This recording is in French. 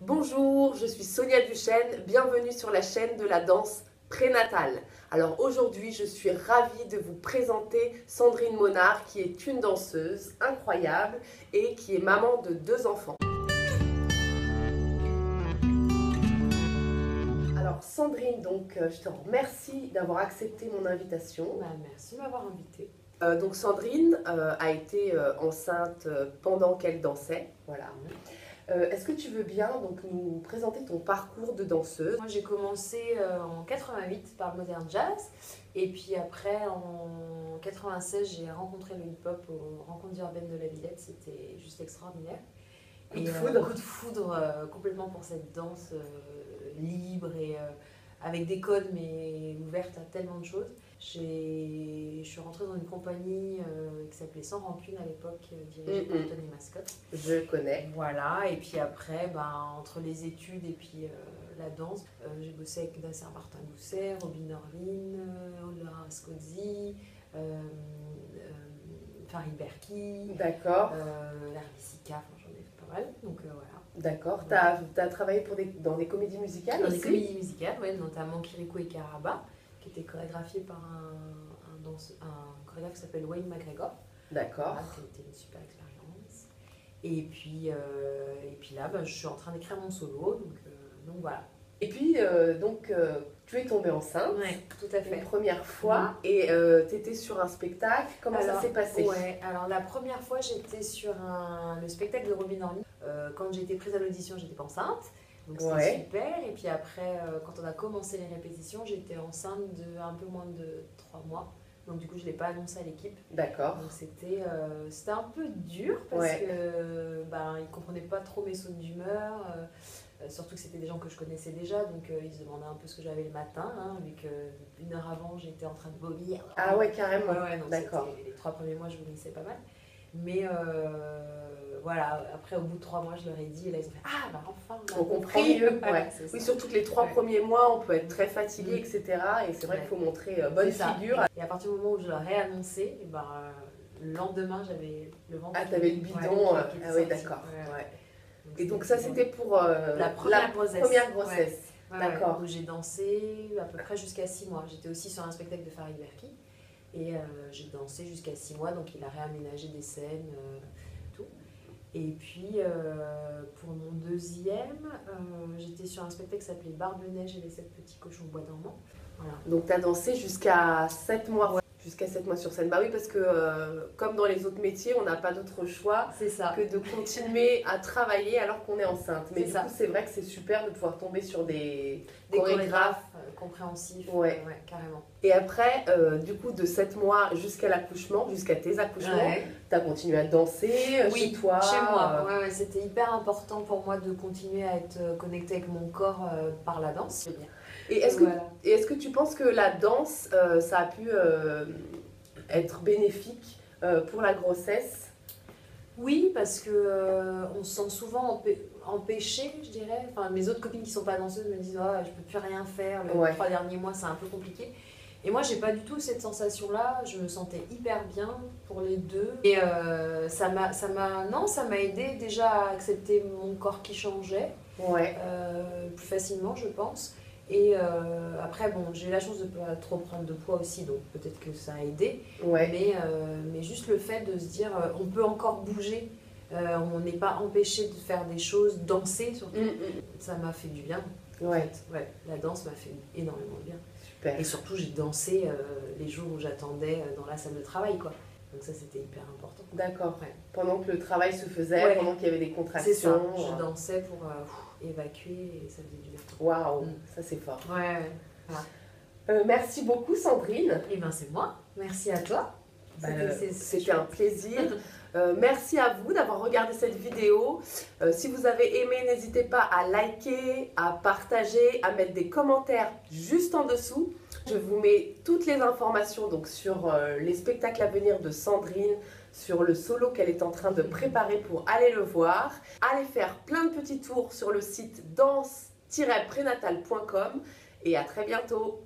Bonjour, je suis Sonia Duchesne, bienvenue sur la chaîne de la danse prénatale. Alors aujourd'hui, je suis ravie de vous présenter Sandrine Monard qui est une danseuse incroyable et qui est maman de 2 enfants. Alors Sandrine, je te remercie d'avoir accepté mon invitation. Merci de m'avoir invitée. Donc Sandrine a été enceinte pendant qu'elle dansait, voilà. Est-ce que tu veux bien nous présenter ton parcours de danseuse? Moi j'ai commencé en 88 par le modern jazz et puis après en 96 j'ai rencontré le hip-hop aux rencontres urbaines de la Villette, c'était juste extraordinaire. Coup de foudre. Coup de foudre complètement pour cette danse libre et avec des codes mais ouverte à tellement de choses. Je suis rentrée dans une compagnie qui s'appelait Sans Rancune à l'époque, dirigée par Tony Mascotte. Je connais. Voilà, et puis après, entre les études et puis la danse, j'ai bossé avec Nasser Martin Gousset, Robin Orlin, Laura Ascozzi, Farid Berki, d'accord. L'Herbicica, enfin j'en ai fait pas mal, donc voilà. D'accord, tu as travaillé dans des comédies musicales Dans aussi? des comédies musicales, ouais, notamment Kirikou et Karaba, qui était chorégraphié par un chorégraphe qui s'appelle Wayne McGregor. D'accord. Voilà, qui a été une super expérience. Et puis là, je suis en train d'écrire mon solo, donc voilà. Et puis, tu es tombée enceinte, Ouais, tout à fait. une première fois, et tu étais sur un spectacle. Comment ça s'est passé? Ouais, alors la première fois, j'étais sur le spectacle de Robin Orlin. Quand j'ai été prise à l'audition, j'étais pas enceinte. Donc c'était super. Et puis après, quand on a commencé les répétitions, j'étais enceinte de un peu moins de 3 mois. Donc du coup, je ne l'ai pas annoncé à l'équipe. D'accord. Donc c'était un peu dur parce que ils ne comprenaient pas trop mes sautes d'humeur. Surtout que c'était des gens que je connaissais déjà. Donc ils se demandaient un peu ce que j'avais le matin. Vu qu'une heure avant, j'étais en train de vomir. Ah ouais, carrément. Ouais, d'accord. Les 3 premiers mois, je vomissais pas mal. Mais voilà, après au bout de 3 mois, je leur ai dit, et là ils ont fait ah bah enfin on comprend mieux. Ouais. Oui, surtout que les 3 premiers mois, on peut être très fatigué, etc. Et c'est vrai qu'il faut montrer bonne figure. Et à partir du moment où je leur ai annoncé, le lendemain j'avais le ventre. Ah, t'avais le bidon. Ah oui, d'accord. Ouais. Et donc ça c'était pour la première grossesse. D'accord. Où j'ai dansé à peu près jusqu'à 6 mois. J'étais aussi sur un spectacle de Farid Berki. Et j'ai dansé jusqu'à 6 mois, donc il a réaménagé des scènes, tout. Et puis pour mon deuxième, j'étais sur un spectacle qui s'appelait Barbe-Neige et les 7 petits cochons bois dormants. Voilà. Donc tu as dansé jusqu'à 7 mois. Ouais. Jusqu'à 7 mois sur scène. Bah oui, parce que comme dans les autres métiers, on n'a pas d'autre choix que de continuer à travailler alors qu'on est enceinte. Mais du coup, c'est vrai que c'est super de pouvoir tomber sur des chorégraphes compréhensifs. Ouais, carrément. Et après, du coup, de 7 mois jusqu'à l'accouchement, jusqu'à tes accouchements, tu as continué à danser chez toi? Chez moi. Ouais, c'était hyper important pour moi de continuer à être connectée avec mon corps par la danse. Et est-ce que tu penses que la danse, ça a pu être bénéfique pour la grossesse? Oui, parce que on se sent souvent empêché, je dirais. Enfin, mes autres copines qui ne sont pas danseuses me disent oh, je peux plus rien faire, les 3 derniers mois c'est un peu compliqué. Et moi j'ai pas du tout cette sensation-là, je me sentais hyper bien pour les deux. Et ça m'a aidé déjà à accepter mon corps qui changeait plus facilement, je pense. Et après, j'ai eu la chance de ne pas trop prendre de poids aussi, donc peut-être que ça a aidé. Mais juste le fait de se dire, on peut encore bouger, on n'est pas empêché de faire des choses, danser surtout, ça m'a fait du bien. En fait. La danse m'a fait énormément de bien. Super. Et surtout, j'ai dansé les jours où j'attendais dans la salle de travail, quoi. Donc ça, c'était hyper important. D'accord. Pendant que le travail se faisait, pendant qu'il y avait des contractions. C'est ça, je dansais pour évacuer et ça faisait du bien. Waouh, ça c'est fort. Voilà. Merci beaucoup Sandrine. Et c'est moi. Merci à toi. C'était un plaisir. Merci à vous d'avoir regardé cette vidéo. Si vous avez aimé, n'hésitez pas à liker, à partager, à mettre des commentaires juste en dessous. Je vous mets toutes les informations sur les spectacles à venir de Sandrine, sur le solo qu'elle est en train de préparer pour aller le voir. Allez faire plein de petits tours sur le site danse-prénatal.com et à très bientôt.